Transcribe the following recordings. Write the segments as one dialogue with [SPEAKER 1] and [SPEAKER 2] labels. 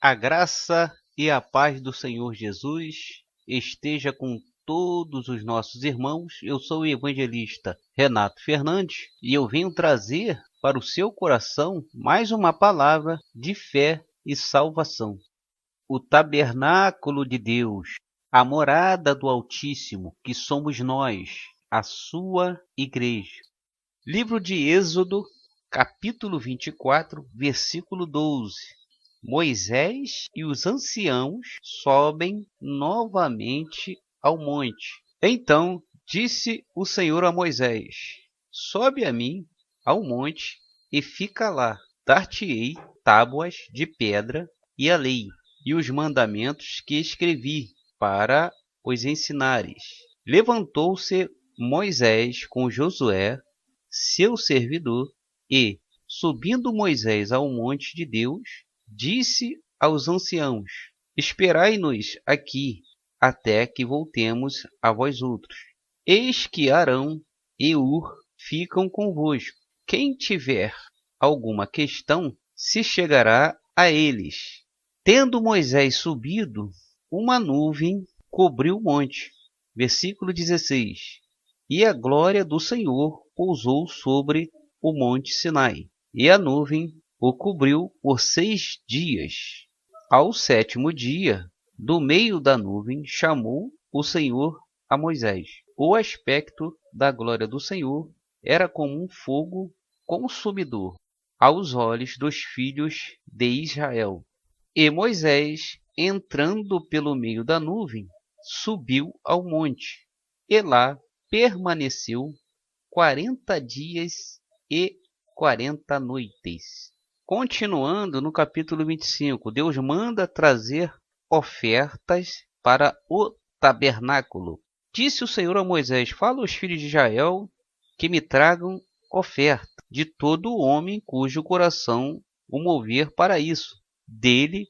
[SPEAKER 1] A graça e a paz do Senhor Jesus esteja com todos os nossos irmãos. Eu sou o evangelista Renato Fernandes e eu venho trazer para o seu coração mais uma palavra de fé e salvação. O tabernáculo de Deus, a morada do Altíssimo, que somos nós, a sua igreja. Livro de Êxodo, capítulo 24, versículo 12. Moisés e os anciãos sobem novamente ao monte. Então disse o Senhor a Moisés: sobe a mim ao monte e fica lá. Dar-te-ei tábuas de pedra e a lei e os mandamentos que escrevi para os ensinares. Levantou-se Moisés com Josué, seu servidor, e, subindo Moisés ao monte de Deus, disse aos anciãos: esperai-nos aqui, até que voltemos a vós outros. Eis que Arão e Hur ficam convosco. Quem tiver alguma questão, se chegará a eles. Tendo Moisés subido, uma nuvem cobriu o monte. Versículo 16. E a glória do Senhor pousou sobre o monte Sinai, e a nuvem o cobriu por 6 dias. Ao 7º dia, do meio da nuvem, chamou o Senhor a Moisés. O aspecto da glória do Senhor era como um fogo consumidor aos olhos dos filhos de Israel. E Moisés, entrando pelo meio da nuvem, subiu ao monte, e lá permaneceu 40 dias e 40 noites. Continuando no capítulo 25, Deus manda trazer ofertas para o tabernáculo. Disse o Senhor a Moisés: fala aos filhos de Israel que me tragam oferta de todo homem cujo coração o mover para isso. Dele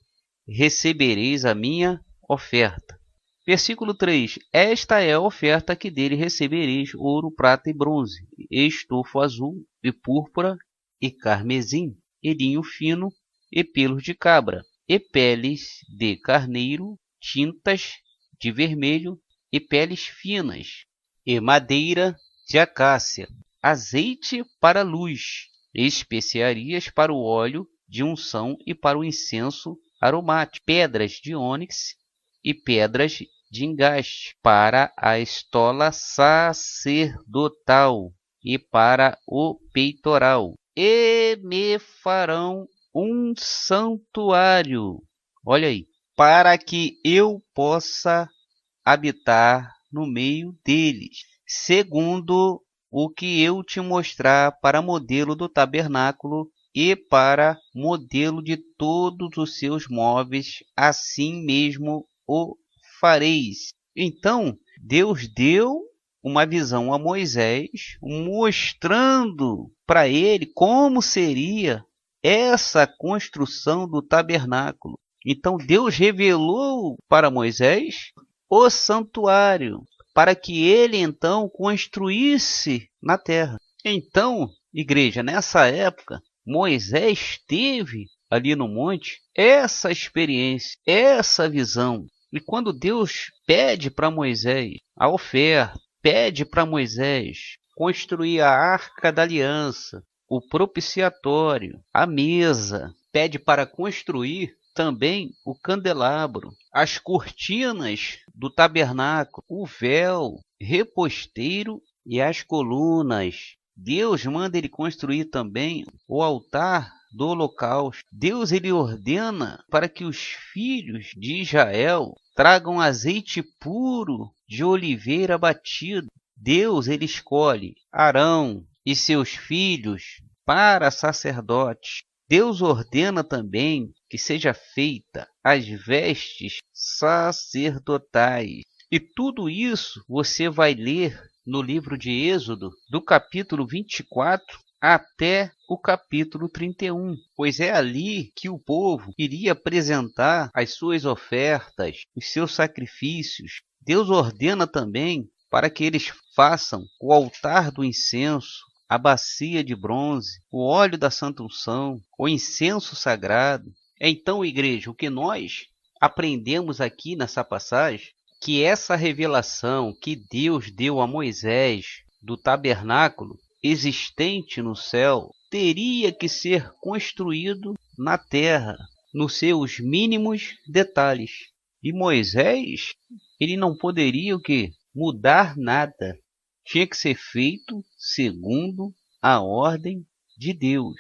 [SPEAKER 1] recebereis a minha oferta. Versículo 3. Esta é a oferta que dele recebereis: ouro, prata e bronze, estofo azul e púrpura e carmesim, e linho fino e pelos de cabra, e peles de carneiro, tintas de vermelho e peles finas, e madeira de acácia, azeite para a luz, especiarias para o óleo de unção e para o incenso aromático, pedras de ônix e pedras de engaste para a estola sacerdotal e para o peitoral. E me farão um santuário, olha aí, para que eu possa habitar no meio deles, segundo o que eu te mostrar para modelo do tabernáculo e para modelo de todos os seus móveis, assim mesmo o fareis. Então, Deus deu uma visão a Moisés, mostrando para ele como seria essa construção do tabernáculo. Então, Deus revelou para Moisés o santuário, para que ele então construísse na terra. Então, igreja, nessa época, Moisés teve ali no monte essa experiência, essa visão. E quando Deus pede para Moisés a oferta, pede para Moisés construir a arca da aliança, o propiciatório, a mesa, pede para construir também o candelabro, as cortinas do tabernáculo, o véu, reposteiro e as colunas. Deus manda ele construir também o altar do holocausto. Deus ele ordena para que os filhos de Israel tragam azeite puro de oliveira batido. Deus ele escolhe Arão e seus filhos para sacerdotes. Deus ordena também que seja feita as vestes sacerdotais. E tudo isso você vai ler no livro de Êxodo, do capítulo 24 até o capítulo 31, pois é ali que o povo iria apresentar as suas ofertas, os seus sacrifícios. Deus ordena também para que eles façam o altar do incenso, a bacia de bronze, o óleo da santa unção, o incenso sagrado, Então, igreja, o que nós aprendemos aqui nessa passagem, que essa revelação que Deus deu a Moisés do tabernáculo existente no céu teria que ser construído na terra, nos seus mínimos detalhes. E Moisés, ele não poderia o quê? Mudar nada. Tinha que ser feito segundo a ordem de Deus.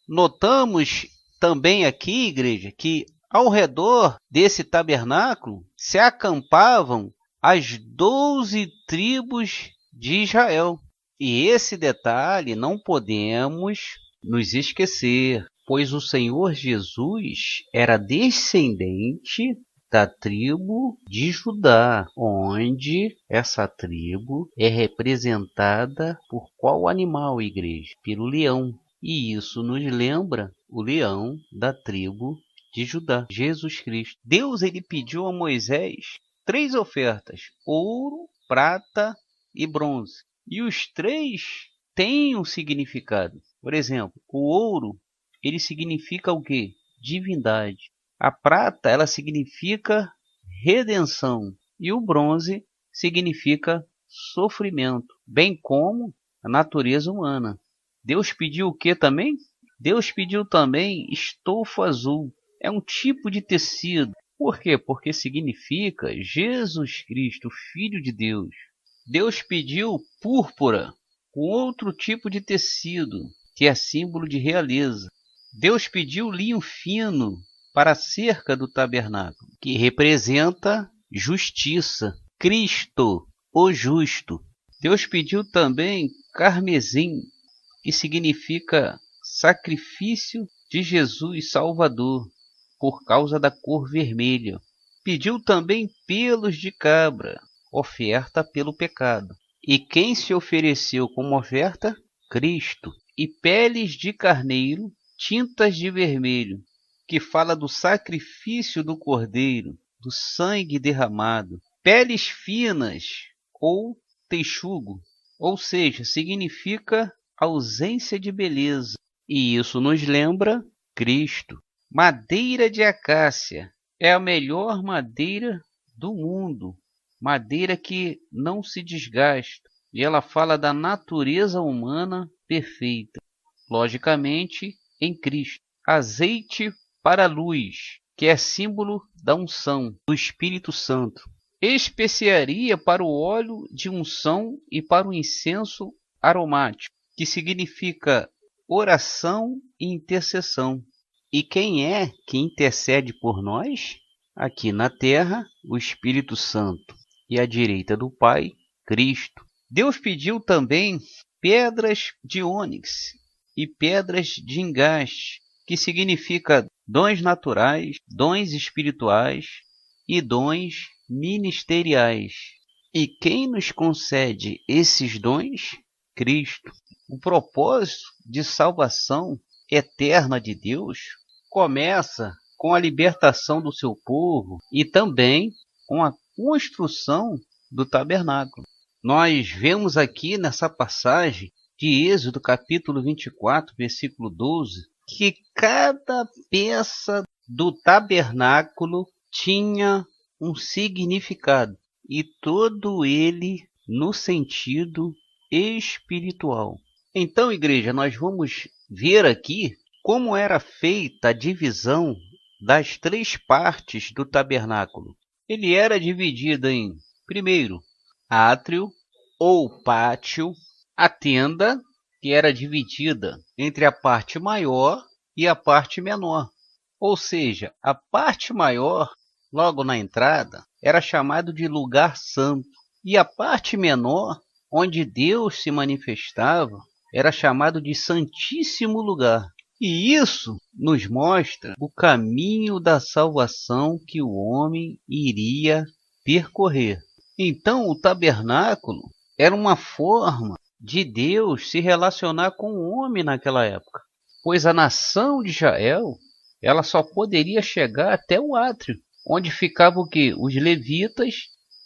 [SPEAKER 1] Notamos também aqui, igreja, que ao redor desse tabernáculo se acampavam as 12 tribos de Israel. E esse detalhe não podemos nos esquecer, pois o Senhor Jesus era descendente da tribo de Judá, onde essa tribo é representada por qual animal, igreja? Pelo leão. E isso nos lembra o leão da tribo de Judá, Jesus Cristo. Deus ele pediu a Moisés 3 ofertas: ouro, prata e bronze. E os 3 têm um significado. Por exemplo, o ouro, ele significa o quê? Divindade. A prata, ela significa redenção. E o bronze significa sofrimento, bem como a natureza humana. Deus pediu o que também? Deus pediu também estofo azul. É um tipo de tecido. Por quê? Porque significa Jesus Cristo, Filho de Deus. Deus pediu púrpura, com outro tipo de tecido, que é símbolo de realeza. Deus pediu linho fino para a cerca do tabernáculo, que representa justiça. Cristo, o justo. Deus pediu também carmesim, que significa sacrifício de Jesus Salvador, por causa da cor vermelha. Pediu também pelos de cabra, oferta pelo pecado. E quem se ofereceu como oferta? Cristo. E peles de carneiro, tintas de vermelho, que fala do sacrifício do cordeiro, do sangue derramado. Peles finas ou texugo, ou seja, significa ausência de beleza. E isso nos lembra Cristo. Madeira de acácia é a melhor madeira do mundo. Madeira que não se desgasta. E ela fala da natureza humana perfeita. Logicamente, em Cristo. Azeite para a luz, que é símbolo da unção do Espírito Santo. Especiaria para o óleo de unção e para o incenso aromático, que significa oração e intercessão. E quem é que intercede por nós? Aqui na terra, o Espírito Santo. E à direita do Pai, Cristo. Deus pediu também pedras de ônix e pedras de engaste, que significa dons naturais, dons espirituais e dons ministeriais. E quem nos concede esses dons? Cristo. O propósito de salvação eterna de Deus começa com a libertação do seu povo e também com a construção do tabernáculo. Nós vemos aqui nessa passagem de Êxodo capítulo 24, versículo 12, que cada peça do tabernáculo tinha um significado, e todo ele no sentido espiritual. Então, igreja, nós vamos ver aqui como era feita a divisão das 3 partes do tabernáculo. Ele era dividido em, primeiro, átrio ou pátio, a tenda, que era dividida entre a parte maior e a parte menor. Ou seja, a parte maior, logo na entrada, era chamado de lugar santo, e a parte menor, onde Deus se manifestava, era chamado de santíssimo lugar. E isso nos mostra o caminho da salvação que o homem iria percorrer. Então, o tabernáculo era uma forma de Deus se relacionar com o homem naquela época, pois a nação de Israel, ela só poderia chegar até o átrio, onde ficava o quê? Os levitas,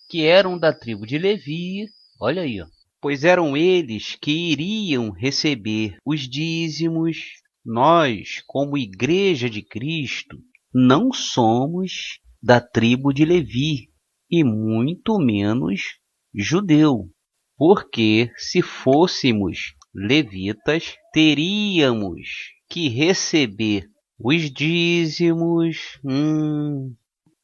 [SPEAKER 1] que eram da tribo de Levi. Olha aí, ó. Pois eram eles que iriam receber os dízimos, Nós, como Igreja de Cristo, não somos da tribo de Levi e muito menos judeu, porque se fôssemos levitas, teríamos que receber os dízimos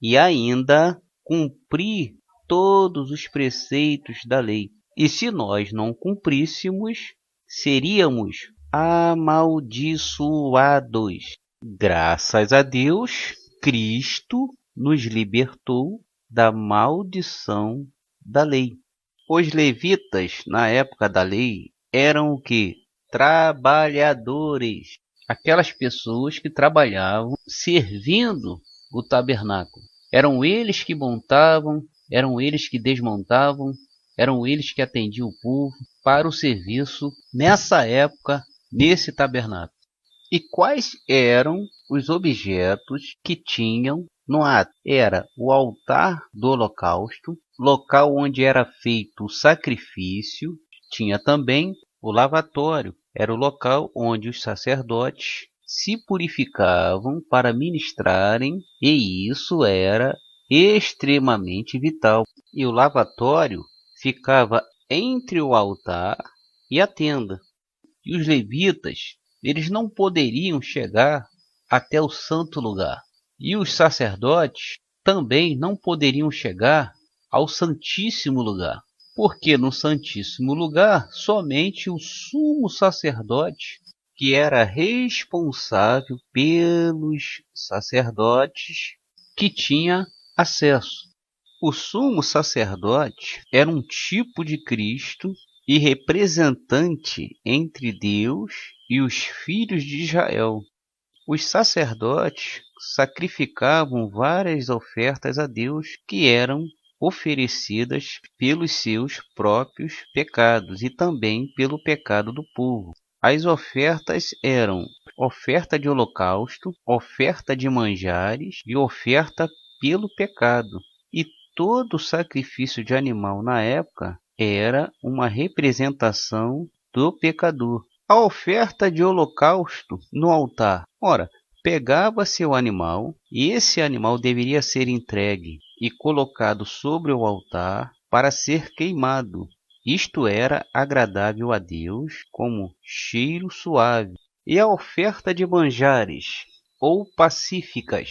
[SPEAKER 1] e ainda cumprir todos os preceitos da lei. E se nós não cumpríssemos, seríamos amaldiçoados. Graças a Deus, Cristo nos libertou da maldição da lei. Os levitas, na época da lei, eram o quê? Trabalhadores. Aquelas pessoas que trabalhavam servindo o tabernáculo. Eram eles que montavam, eram eles que desmontavam, eram eles que atendiam o povo para o serviço nessa época, nesse tabernáculo. E quais eram os objetos que tinham no ato? Era o altar do holocausto, local onde era feito o sacrifício. Tinha também o lavatório, era o local onde os sacerdotes se purificavam para ministrarem, e isso era extremamente vital. E o lavatório ficava entre o altar e a tenda. E os levitas, eles não poderiam chegar até o santo lugar. E os sacerdotes também não poderiam chegar ao santíssimo lugar. Porque no santíssimo lugar, somente o sumo sacerdote, que era responsável pelos sacerdotes, que tinha acesso. O sumo sacerdote era um tipo de Cristo e representante entre Deus e os filhos de Israel. Os sacerdotes sacrificavam várias ofertas a Deus que eram oferecidas pelos seus próprios pecados e também pelo pecado do povo. As ofertas eram oferta de holocausto, oferta de manjares e oferta pelo pecado. E todo sacrifício de animal na época era uma representação do pecador. A oferta de holocausto no altar. Ora, pegava-se o animal e esse animal deveria ser entregue e colocado sobre o altar para ser queimado. Isto era agradável a Deus como cheiro suave. E a oferta de manjares ou pacíficas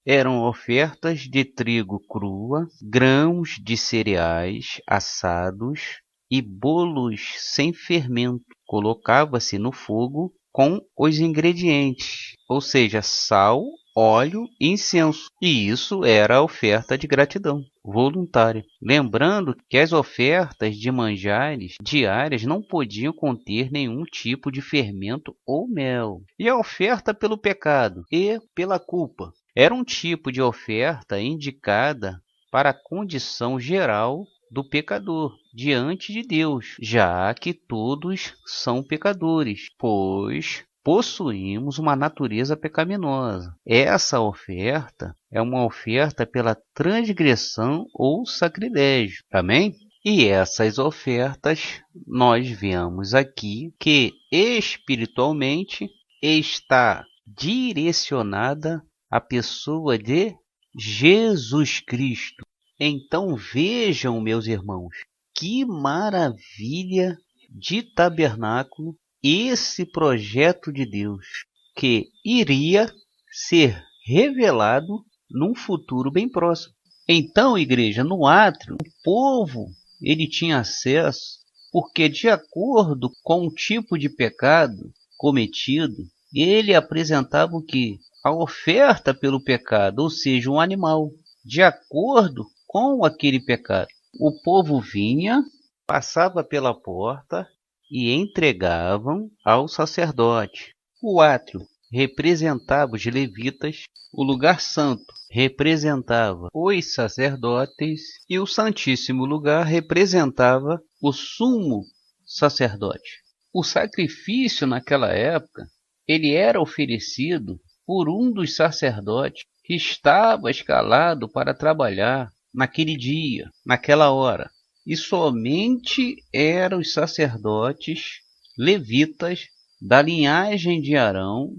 [SPEAKER 1] eram ofertas de trigo crua, grãos de cereais assados e bolos sem fermento. Colocava-se no fogo com os ingredientes, ou seja, sal, óleo e incenso. E isso era a oferta de gratidão voluntária. Lembrando que as ofertas de manjares diárias não podiam conter nenhum tipo de fermento ou mel. E a oferta pelo pecado e pela culpa era um tipo de oferta indicada para a condição geral do pecador diante de Deus, já que todos são pecadores, pois possuímos uma natureza pecaminosa. Essa oferta é uma oferta pela transgressão ou sacrilégio. Amém? E essas ofertas nós vemos aqui que espiritualmente está direcionada à pessoa de Jesus Cristo. Então vejam, meus irmãos, que maravilha de tabernáculo esse projeto de Deus, que iria ser revelado num futuro bem próximo. Então, igreja, no átrio, o povo ele tinha acesso, porque de acordo com o tipo de pecado cometido, ele apresentava o quê? A oferta pelo pecado, ou seja, um animal, de acordo com aquele pecado. O povo vinha, passava pela porta e entregavam ao sacerdote. O átrio representava os levitas, o lugar santo representava os sacerdotes e o santíssimo lugar representava o sumo sacerdote. O sacrifício naquela época, ele era oferecido por um dos sacerdotes que estava escalado para trabalhar naquele dia, naquela hora. E somente eram os sacerdotes levitas da linhagem de Arão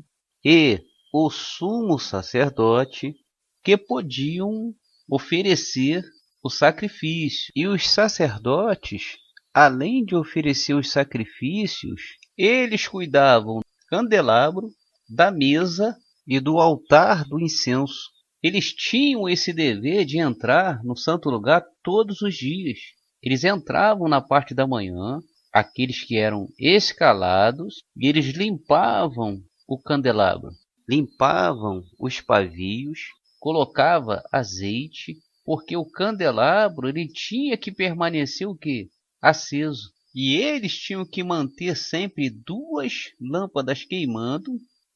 [SPEAKER 1] e o sumo sacerdote que podiam oferecer o sacrifício. E os sacerdotes, além de oferecer os sacrifícios, eles cuidavam do candelabro, da mesa e do altar do incenso. Eles tinham esse dever de entrar no santo lugar todos os dias. Eles entravam na parte da manhã, aqueles que eram escalados, e eles limpavam o candelabro, limpavam os pavios, colocava azeite, porque o candelabro ele tinha que permanecer o quê? Aceso. E eles tinham que manter sempre 2 lâmpadas queimando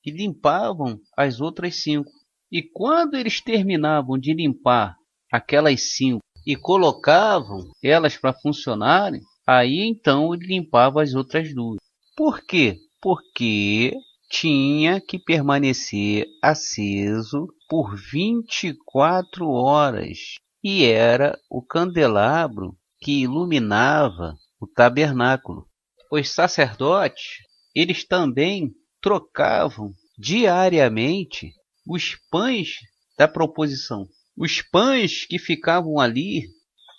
[SPEAKER 1] e limpavam as outras 5. E quando eles terminavam de limpar aquelas 5 e colocavam elas para funcionarem, aí então ele limpava as outras 2. Por quê? Porque tinha que permanecer aceso por 24 horas. E era o candelabro que iluminava o tabernáculo. Os sacerdotes, eles também trocavam diariamente os pães da proposição. Os pães que ficavam ali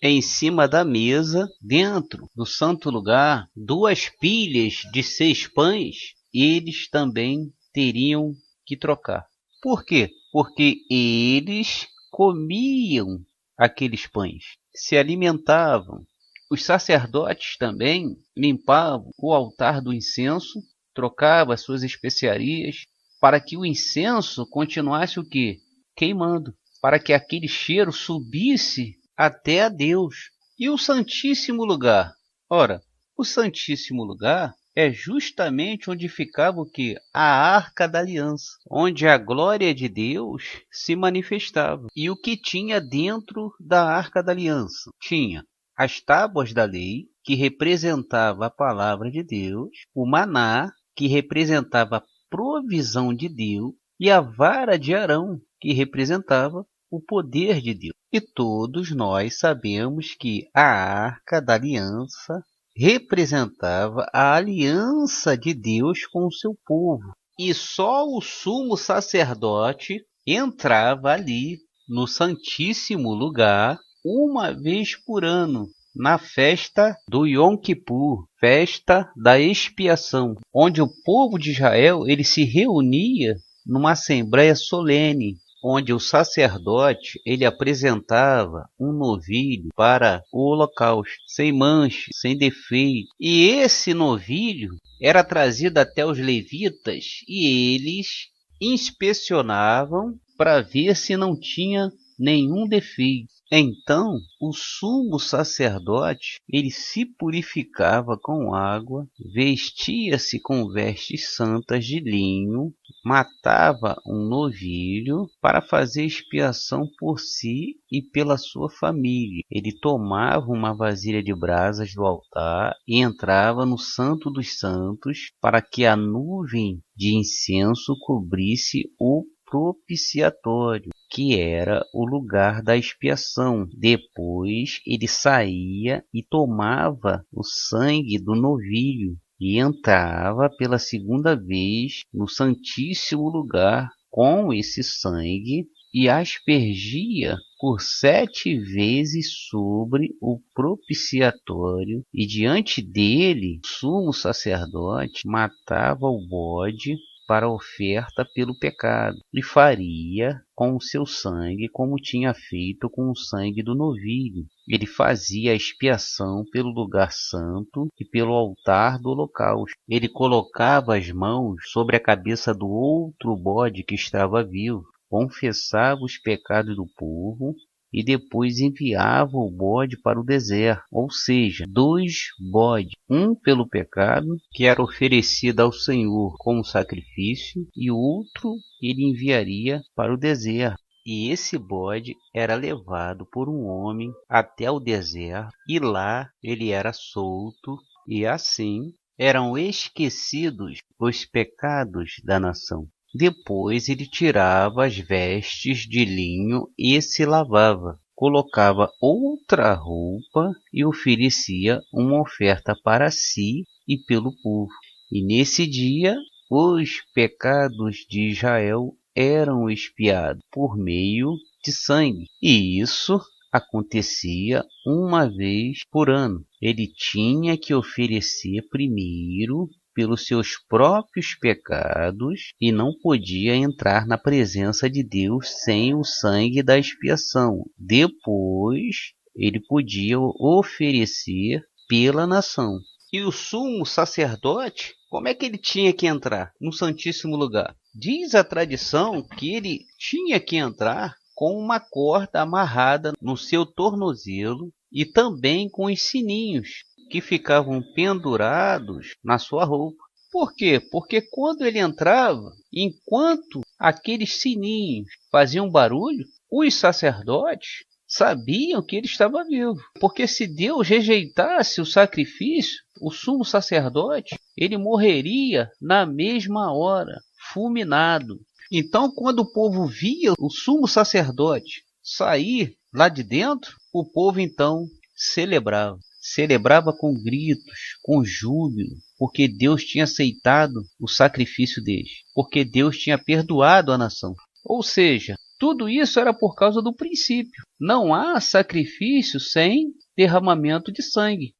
[SPEAKER 1] em cima da mesa, dentro do santo lugar, 2 pilhas de 6 pães, eles também teriam que trocar. Por quê? Porque eles comiam aqueles pães, se alimentavam. Os sacerdotes também limpavam o altar do incenso, trocavam as suas especiarias, para que o incenso continuasse o quê? Queimando, para que aquele cheiro subisse até a Deus. E o Santíssimo Lugar? Ora, o Santíssimo Lugar é justamente onde ficava o quê? A Arca da Aliança, onde a glória de Deus se manifestava. E o que tinha dentro da Arca da Aliança? Tinha as tábuas da lei, que representava a palavra de Deus, o maná, que representava a provisão de Deus, e a vara de Arão, que representava o poder de Deus. E todos nós sabemos que a Arca da Aliança representava a aliança de Deus com o seu povo. E só o sumo sacerdote entrava ali no Santíssimo Lugar uma vez por ano, na festa do Yom Kippur, festa da expiação, onde o povo de Israel ele se reunia numa assembleia solene, onde o sacerdote ele apresentava um novilho para o holocausto, sem mancha, sem defeito. E esse novilho era trazido até os levitas e eles inspecionavam para ver se não tinha nenhum defeito. Então, o sumo sacerdote, ele se purificava com água, vestia-se com vestes santas de linho, matava um novilho para fazer expiação por si e pela sua família. Ele tomava uma vasilha de brasas do altar e entrava no Santo dos Santos para que a nuvem de incenso cobrisse o propiciatório, que era o lugar da expiação. Depois ele saía e tomava o sangue do novilho e entrava pela segunda vez no Santíssimo Lugar com esse sangue e aspergia por 7 vezes sobre o propiciatório, e diante dele o sumo sacerdote matava o bode para a oferta pelo pecado, e faria com o seu sangue como tinha feito com o sangue do novilho. Ele fazia a expiação pelo lugar santo e pelo altar do holocausto. Ele colocava as mãos sobre a cabeça do outro bode que estava vivo, confessava os pecados do povo e depois enviava o bode para o deserto, ou seja, 2 bodes, um pelo pecado, que era oferecido ao Senhor como sacrifício, e o outro ele enviaria para o deserto. E esse bode era levado por um homem até o deserto, e lá ele era solto, e assim eram esquecidos os pecados da nação. Depois ele tirava as vestes de linho e se lavava, colocava outra roupa e oferecia uma oferta para si e pelo povo. E nesse dia, os pecados de Israel eram expiados por meio de sangue. E isso acontecia uma vez por ano. Ele tinha que oferecer primeiro pelos seus próprios pecados e não podia entrar na presença de Deus sem o sangue da expiação. Depois, ele podia oferecer pela nação. E o sumo sacerdote, como é que ele tinha que entrar no Santíssimo Lugar? Diz a tradição que ele tinha que entrar com uma corda amarrada no seu tornozelo e também com os sininhos que ficavam pendurados na sua roupa. Por quê? Porque quando ele entrava, enquanto aqueles sininhos faziam barulho, os sacerdotes sabiam que ele estava vivo. Porque se Deus rejeitasse o sacrifício, o sumo sacerdote, ele morreria na mesma hora, fulminado. Então, quando o povo via o sumo sacerdote sair lá de dentro, o povo então celebrava. Celebrava com gritos, com júbilo, porque Deus tinha aceitado o sacrifício deles, porque Deus tinha perdoado a nação. Ou seja, tudo isso era por causa do princípio. Não há sacrifício sem derramamento de sangue.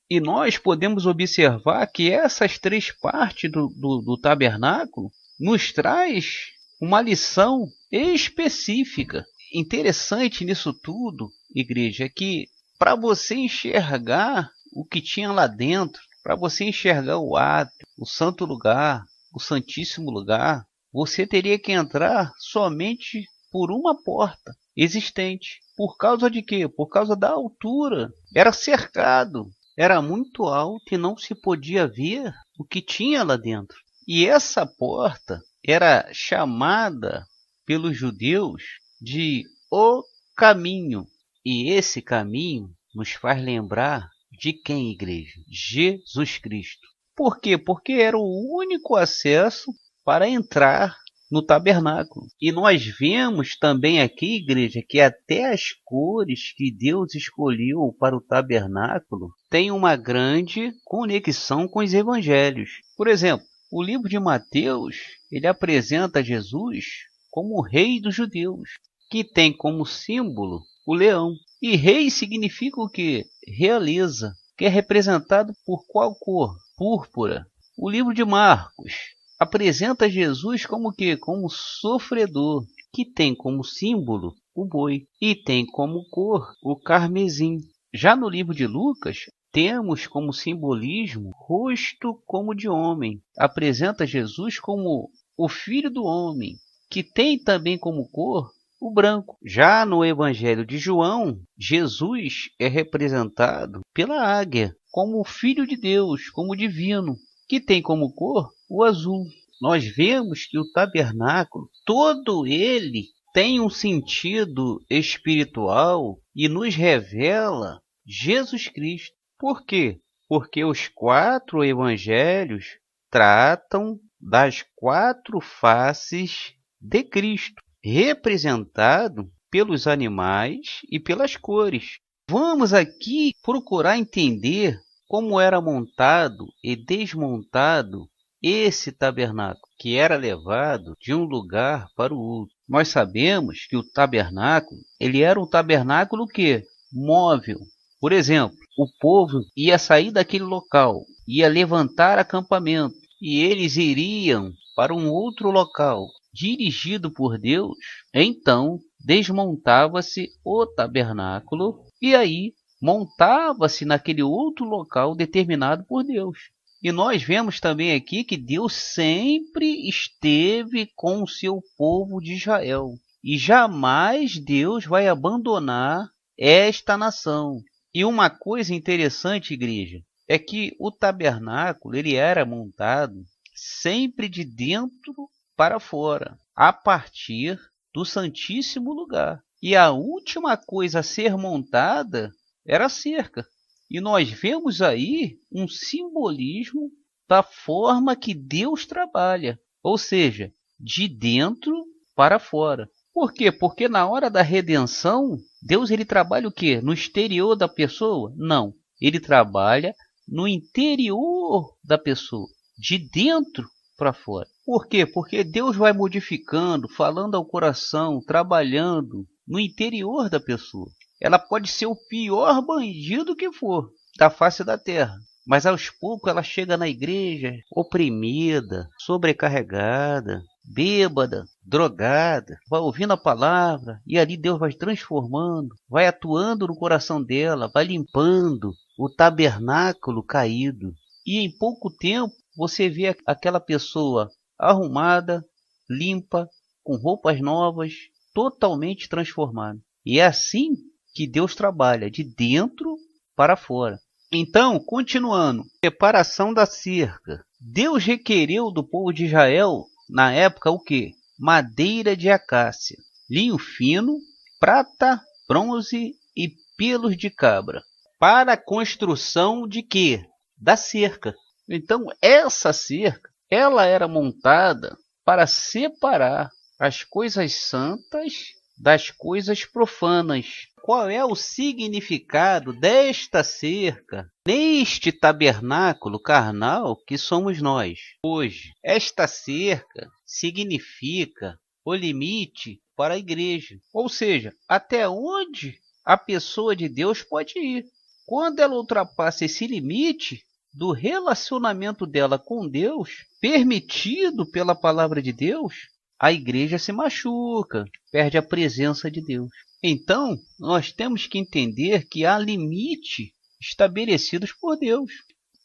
[SPEAKER 1] E nós podemos observar que essas três partes do tabernáculo nos traz uma lição específica. Interessante nisso tudo, igreja, é que para você enxergar o que tinha lá dentro, para você enxergar o átrio, o santo lugar, o santíssimo lugar, você teria que entrar somente por uma porta existente. Por causa de quê? Por causa da altura. Era cercado, era muito alto e não se podia ver o que tinha lá dentro. E essa porta era chamada pelos judeus de o caminho. E esse caminho nos faz lembrar de quem, igreja? Jesus Cristo. Por quê? Porque era o único acesso para entrar no tabernáculo. E nós vemos também aqui, igreja, que até as cores que Deus escolheu para o tabernáculo têm uma grande conexão com os evangelhos. Por exemplo, o livro de Mateus, ele apresenta Jesus como o rei dos judeus, que tem como símbolo o leão. E rei significa o quê? Realeza, que é representado por qual cor? Púrpura. O livro de Marcos apresenta Jesus como o quê? Como sofredor, que tem como símbolo o boi e tem como cor o carmesim. Já no livro de Lucas, temos como simbolismo rosto como de homem. Apresenta Jesus como o Filho do Homem, que tem também como cor o branco. Já no Evangelho de João, Jesus é representado pela águia, como o Filho de Deus, como divino, que tem como cor o azul. Nós vemos que o tabernáculo, todo ele tem um sentido espiritual e nos revela Jesus Cristo. Por quê? Porque os 4 evangelhos tratam das 4 faces de Cristo, representado pelos animais e pelas cores. Vamos aqui procurar entender como era montado e desmontado esse tabernáculo, que era levado de um lugar para o outro. Nós sabemos que o tabernáculo, ele era um tabernáculo que móvel. Por exemplo, o povo ia sair daquele local, ia levantar acampamento, e eles iriam para um outro local, dirigido por Deus. Então desmontava-se o tabernáculo e aí montava-se naquele outro local determinado por Deus. E nós vemos também aqui que Deus sempre esteve com o seu povo de Israel. E jamais Deus vai abandonar esta nação. E uma coisa interessante, igreja, é que o tabernáculo ele era montado sempre de dentro para fora, a partir do Santíssimo Lugar. E a última coisa a ser montada era a cerca. E nós vemos aí um simbolismo da forma que Deus trabalha, ou seja, de dentro para fora. Por quê? Porque na hora da redenção, Deus ele trabalha o quê? No exterior da pessoa? Não, ele trabalha no interior da pessoa. de dentro para fora. Por quê? Porque Deus vai modificando, falando ao coração, trabalhando no interior da pessoa. Ela pode ser o pior bandido que for da face da terra, mas aos poucos ela chega na igreja oprimida, sobrecarregada, bêbada, drogada, vai ouvindo a palavra e ali Deus vai transformando, vai atuando no coração dela, vai limpando o tabernáculo caído. E em pouco tempo você vê aquela pessoa arrumada, limpa, com roupas novas, totalmente transformada. E é assim que Deus trabalha, de dentro para fora. Então, continuando, preparação da cerca. Deus requereu do povo de Israel, na época, o quê? Madeira de acácia, linho fino, prata, bronze e pelos de cabra. Para a construção de quê? Da cerca. Então, essa cerca, ela era montada para separar as coisas santas das coisas profanas. Qual é o significado desta cerca neste tabernáculo carnal que somos nós hoje? Esta cerca significa o limite para a igreja, ou seja, até onde a pessoa de Deus pode ir. Quando ela ultrapassa esse limite do relacionamento dela com Deus, permitido pela palavra de Deus, a igreja se machuca, perde a presença de Deus. Então, nós temos que entender que há limites estabelecidos por Deus.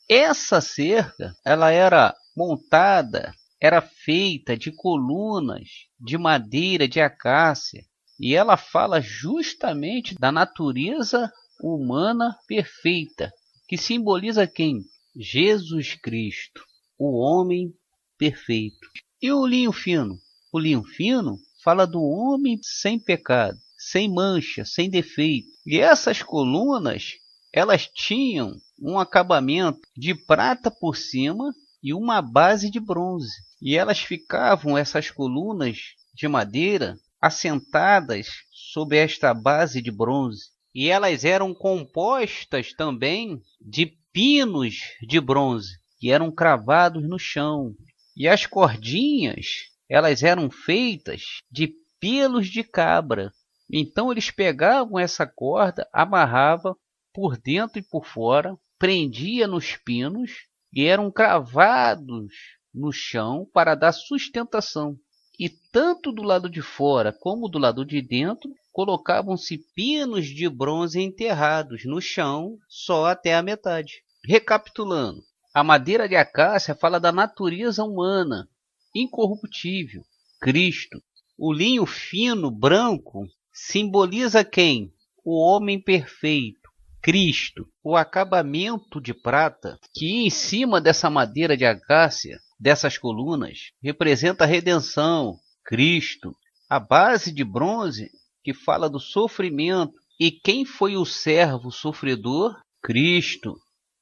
[SPEAKER 1] Essa cerca, ela era montada, era feita de colunas de madeira de acácia, e ela fala justamente da natureza humana perfeita, que simboliza quem? Jesus Cristo, o homem perfeito. E o linho fino? O linho fino fala do homem sem pecado, sem mancha, sem defeito. E essas colunas, elas tinham um acabamento de prata por cima e uma base de bronze. E elas ficavam, essas colunas de madeira, assentadas sobre esta base de bronze. E elas eram compostas também de pinos de bronze, que eram cravados no chão. E as cordinhas, elas eram feitas de pelos de cabra. Então eles pegavam essa corda, amarravam por dentro e por fora, prendia nos pinos e eram cravados no chão para dar sustentação. E tanto do lado de fora como do lado de dentro, colocavam-se pinos de bronze enterrados no chão só até a metade. Recapitulando, a madeira de acácia fala da natureza humana, incorruptível, Cristo. O linho fino, branco, simboliza quem? O homem perfeito, Cristo. O acabamento de prata, que em cima dessa madeira de acácia, dessas colunas, representa a redenção, Cristo. A base de bronze, que fala do sofrimento, e quem foi o servo sofredor? Cristo.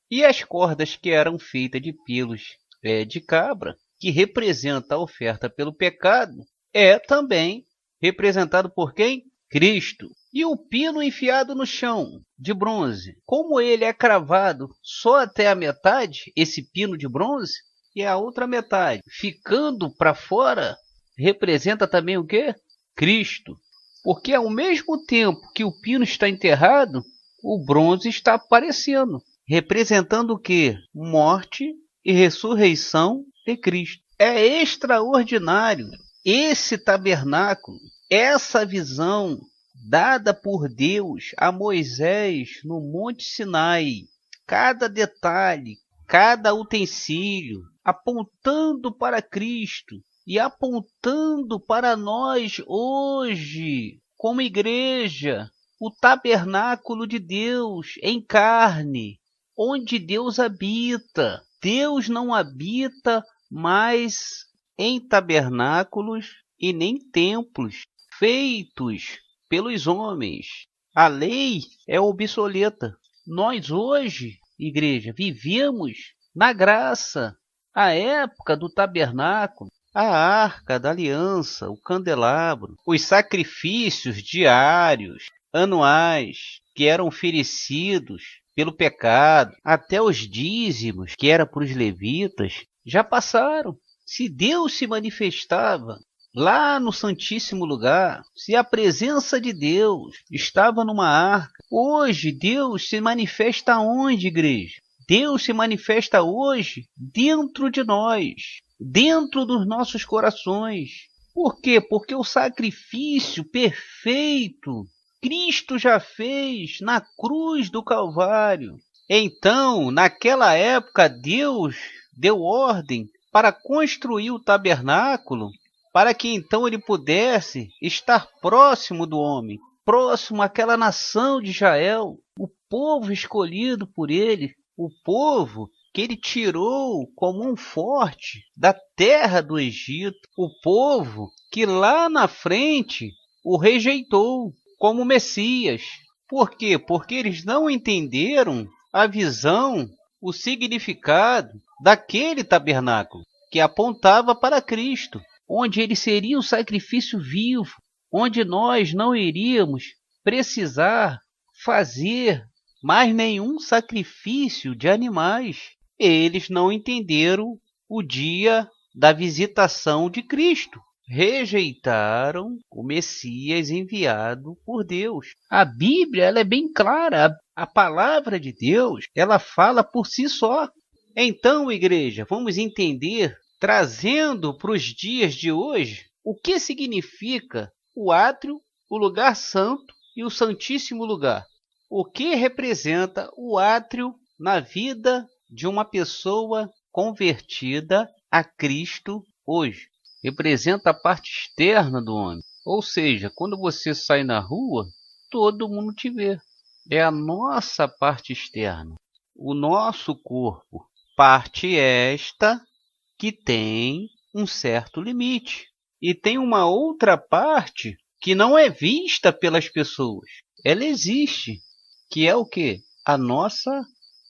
[SPEAKER 1] E as cordas que eram feitas de pelos de cabra, que representa a oferta pelo pecado, é também representado por quem? Cristo. E o pino enfiado no chão, de bronze, como ele é cravado só até a metade, esse pino de bronze, e a outra metade ficando para fora, representa também o quê? Cristo. Porque ao mesmo tempo que o pino está enterrado, o bronze está aparecendo, representando o quê? Morte e ressurreição de Cristo. É extraordinário esse tabernáculo, essa visão dada por Deus a Moisés no Monte Sinai. Cada detalhe, cada utensílio, apontando para Cristo e apontando para nós hoje, como igreja, o tabernáculo de Deus em carne, onde Deus habita. Deus não habita mais em tabernáculos e nem templos feitos pelos homens. A lei é obsoleta. Nós hoje, igreja, vivemos na graça. A época do tabernáculo, a arca da aliança, o candelabro, os sacrifícios diários, anuais, que eram oferecidos pelo pecado, até os dízimos, que era para os levitas, já passaram. Se Deus se manifestava lá no Santíssimo Lugar, se a presença de Deus estava numa arca, hoje Deus se manifesta onde, igreja? Deus se manifesta hoje dentro de nós, dentro dos nossos corações. Por quê? Porque o sacrifício perfeito Cristo já fez na cruz do Calvário. Então, naquela época, Deus deu ordem para construir o tabernáculo, para que então ele pudesse estar próximo do homem, próximo àquela nação de Israel, o povo escolhido por ele, o povo que ele tirou como um forte da terra do Egito, o povo que lá na frente o rejeitou como Messias. Por quê? Porque eles não entenderam a visão, o significado daquele tabernáculo que apontava para Cristo, onde ele seria um sacrifício vivo, onde nós não iríamos precisar fazer mais nenhum sacrifício de animais. Eles não entenderam o dia da visitação de Cristo. Rejeitaram o Messias enviado por Deus. A Bíblia ela é bem clara. A palavra de Deus ela fala por si só. Então, igreja, vamos entender, trazendo para os dias de hoje, o que significa o átrio, o lugar santo e o santíssimo lugar. O que representa o átrio na vida de uma pessoa convertida a Cristo hoje? Representa a parte externa do homem. Ou seja, quando você sai na rua, todo mundo te vê. É a nossa parte externa, o nosso corpo. Parte esta que tem um certo limite. E tem uma outra parte que não é vista pelas pessoas. Ela existe, que é o quê? A nossa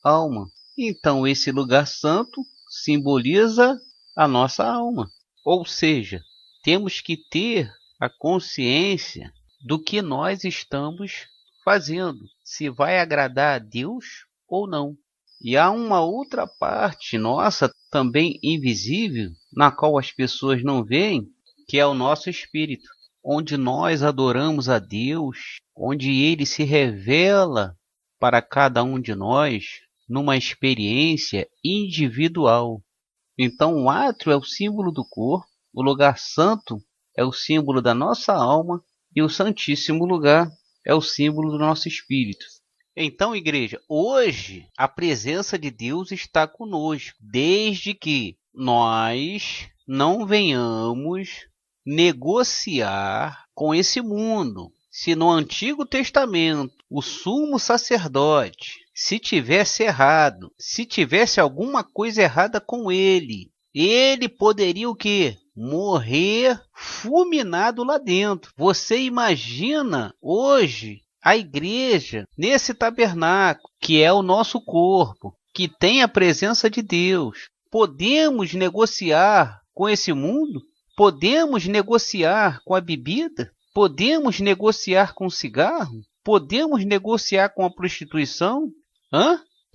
[SPEAKER 1] alma. Então, esse lugar santo simboliza a nossa alma. Ou seja, temos que ter a consciência do que nós estamos fazendo, se vai agradar a Deus ou não. E há uma outra parte nossa, também invisível, na qual as pessoas não veem, que é o nosso espírito, onde nós adoramos a Deus, onde Ele se revela para cada um de nós numa experiência individual. Então, o átrio é o símbolo do corpo, o lugar santo é o símbolo da nossa alma e o santíssimo lugar é o símbolo do nosso espírito. Então, igreja, hoje a presença de Deus está conosco, desde que nós não venhamos negociar com esse mundo. Se no Antigo Testamento o sumo sacerdote, se tivesse errado, se tivesse alguma coisa errada com ele poderia o quê? Morrer fulminado lá dentro. Você imagina hoje a igreja nesse tabernáculo, que é o nosso corpo, que tem a presença de Deus. Podemos negociar com esse mundo? Podemos negociar com a bebida? Podemos negociar com o cigarro? Podemos negociar com a prostituição?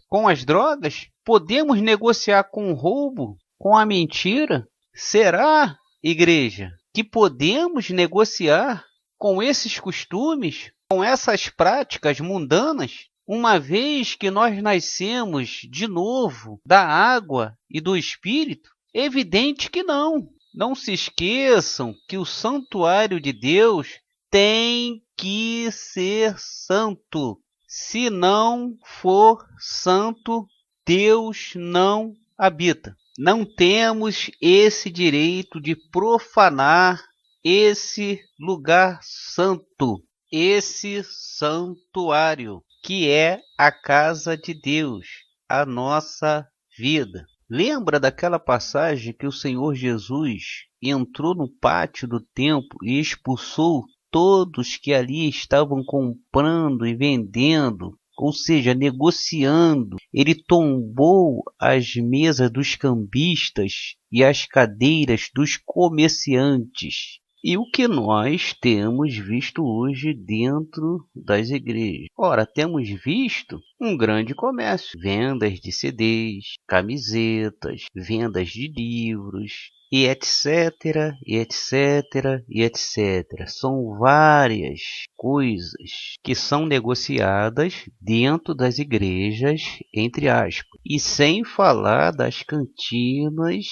[SPEAKER 1] Com as drogas? Podemos negociar com o roubo? Com a mentira? Será, igreja, que podemos negociar com esses costumes, com essas práticas mundanas, uma vez que nós nascemos de novo da água e do Espírito? Evidente que não. Não se esqueçam que o santuário de Deus tem que ser santo. Se não for santo, Deus não habita. Não temos esse direito de profanar esse lugar santo, esse santuário, que é a casa de Deus, a nossa vida. Lembra daquela passagem que o Senhor Jesus entrou no pátio do templo e expulsou todos que ali estavam comprando e vendendo, ou seja, negociando? Ele tombou as mesas dos cambistas e as cadeiras dos comerciantes. E o que nós temos visto hoje dentro das igrejas? Ora, temos visto um grande comércio, vendas de CDs, camisetas, vendas de livros, e etc, e etc, e etc. São várias coisas que são negociadas dentro das igrejas, entre aspas. E sem falar das cantinas,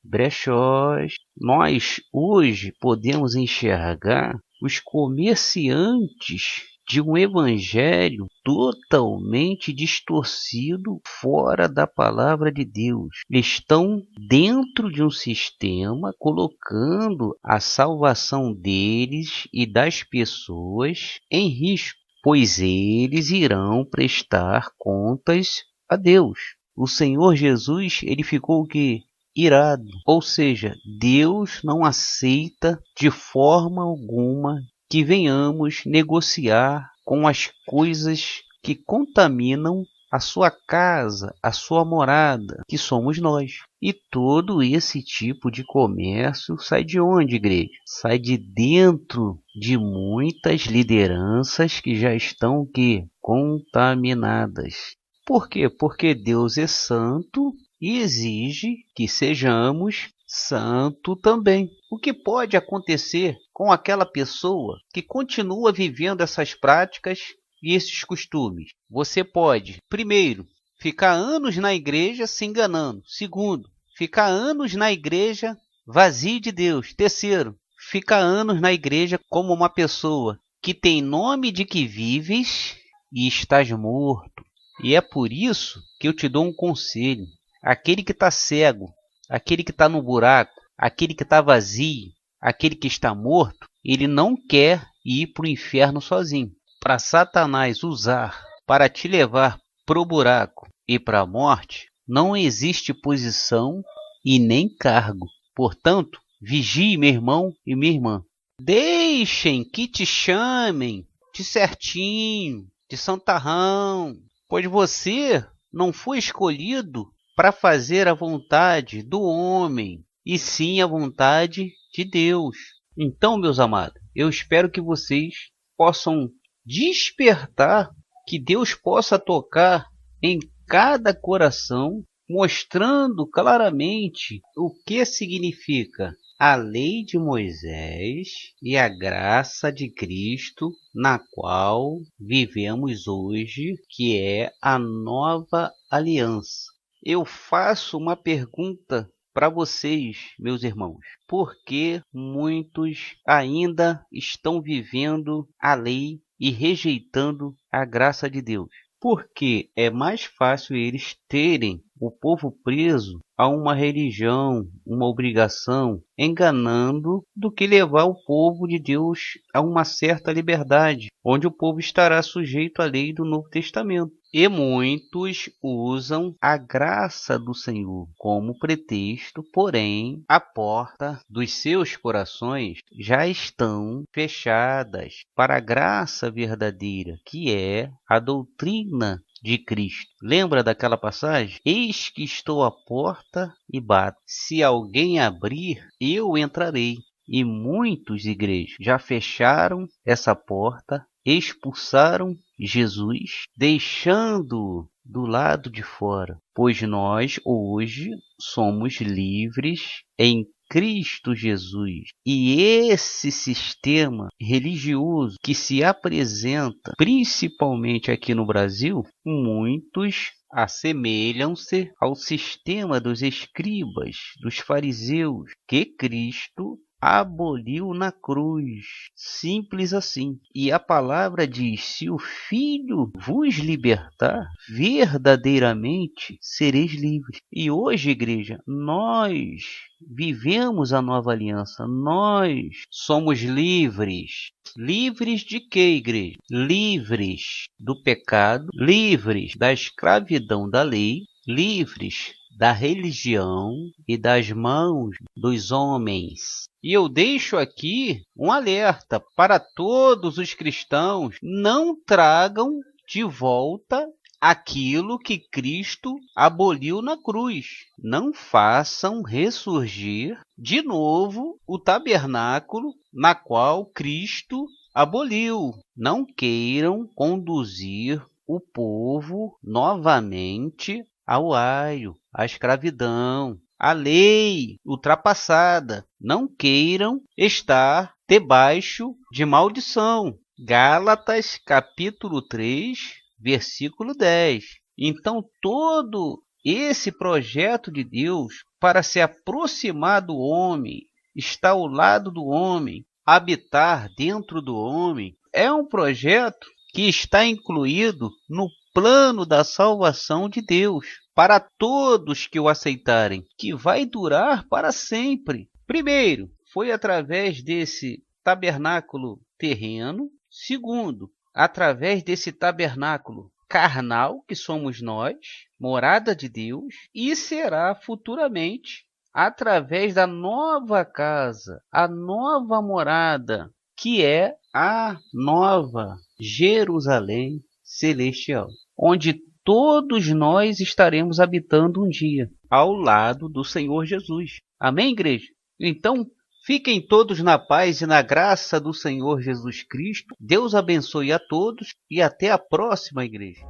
[SPEAKER 1] brechós. Nós hoje podemos enxergar os comerciantes de um evangelho totalmente distorcido, fora da palavra de Deus. Estão dentro de um sistema colocando a salvação deles e das pessoas em risco, pois eles irão prestar contas a Deus. O Senhor Jesus, ele ficou o quê? Irado. Ou seja, Deus não aceita de forma alguma que venhamos negociar com as coisas que contaminam a sua casa, a sua morada, que somos nós. E todo esse tipo de comércio sai de onde, igreja? Sai de dentro de muitas lideranças que já estão o quê? Contaminadas. Por quê? Porque Deus é santo e exige que sejamos santo também. O que pode acontecer com aquela pessoa que continua vivendo essas práticas e esses costumes? Você pode, primeiro, ficar anos na igreja se enganando. Segundo, ficar anos na igreja vazio de Deus. Terceiro, ficar anos na igreja como uma pessoa que tem nome de que vives e estás morto. E é por isso que eu te dou um conselho. Aquele que está cego, aquele que está no buraco, aquele que está vazio, aquele que está morto, ele não quer ir para o inferno sozinho. Para Satanás usar para te levar para o buraco e para a morte, não existe posição e nem cargo. Portanto, vigie, meu irmão e minha irmã. Deixem que te chamem de certinho, de santarrão, pois você não foi escolhido para fazer a vontade do homem, e sim a vontade de Deus. Então, meus amados, eu espero que vocês possam despertar, que Deus possa tocar em cada coração, mostrando claramente o que significa a lei de Moisés e a graça de Cristo, na qual vivemos hoje, que é a nova aliança. Eu faço uma pergunta para vocês, meus irmãos. Por que muitos ainda estão vivendo a lei e rejeitando a graça de Deus? Porque é mais fácil eles terem o povo preso a uma religião, uma obrigação, enganando, do que levar o povo de Deus a uma certa liberdade, onde o povo estará sujeito à lei do Novo Testamento. E muitos usam a graça do Senhor como pretexto, porém, a porta dos seus corações já estão fechadas para a graça verdadeira, que é a doutrina de Cristo. Lembra daquela passagem? Eis que estou à porta e bato. Se alguém abrir, eu entrarei. E muitos igrejas já fecharam essa porta, expulsaram Jesus, deixando-o do lado de fora. Pois nós hoje somos livres em Cristo Jesus. E esse sistema religioso que se apresenta, principalmente aqui no Brasil, muitos assemelham-se ao sistema dos escribas, dos fariseus, que Cristo aboliu na cruz. Simples assim. E a palavra diz: se o Filho vos libertar, verdadeiramente sereis livres. E hoje, igreja, nós vivemos a nova aliança. Nós somos livres. Livres de quê, igreja? Livres do pecado, livres da escravidão da lei, livres da religião e das mãos dos homens. E eu deixo aqui um alerta para todos os cristãos: não tragam de volta aquilo que Cristo aboliu na cruz. Não façam ressurgir de novo o tabernáculo na qual Cristo aboliu. Não queiram conduzir o povo novamente ao aio, à escravidão, à lei ultrapassada. Não queiram estar debaixo de maldição. Gálatas, capítulo 3, versículo 10. Então, todo esse projeto de Deus para se aproximar do homem, estar ao lado do homem, habitar dentro do homem, é um projeto que está incluído no plano da salvação de Deus para todos que o aceitarem, que vai durar para sempre. Primeiro, foi através desse tabernáculo terreno. Segundo, através desse tabernáculo carnal, que somos nós, morada de Deus, e será futuramente através da nova casa, a nova morada, que é a nova Jerusalém celestial, onde todos nós estaremos habitando um dia, ao lado do Senhor Jesus. Amém, igreja? Então, fiquem todos na paz e na graça do Senhor Jesus Cristo. Deus abençoe a todos e até a próxima, igreja.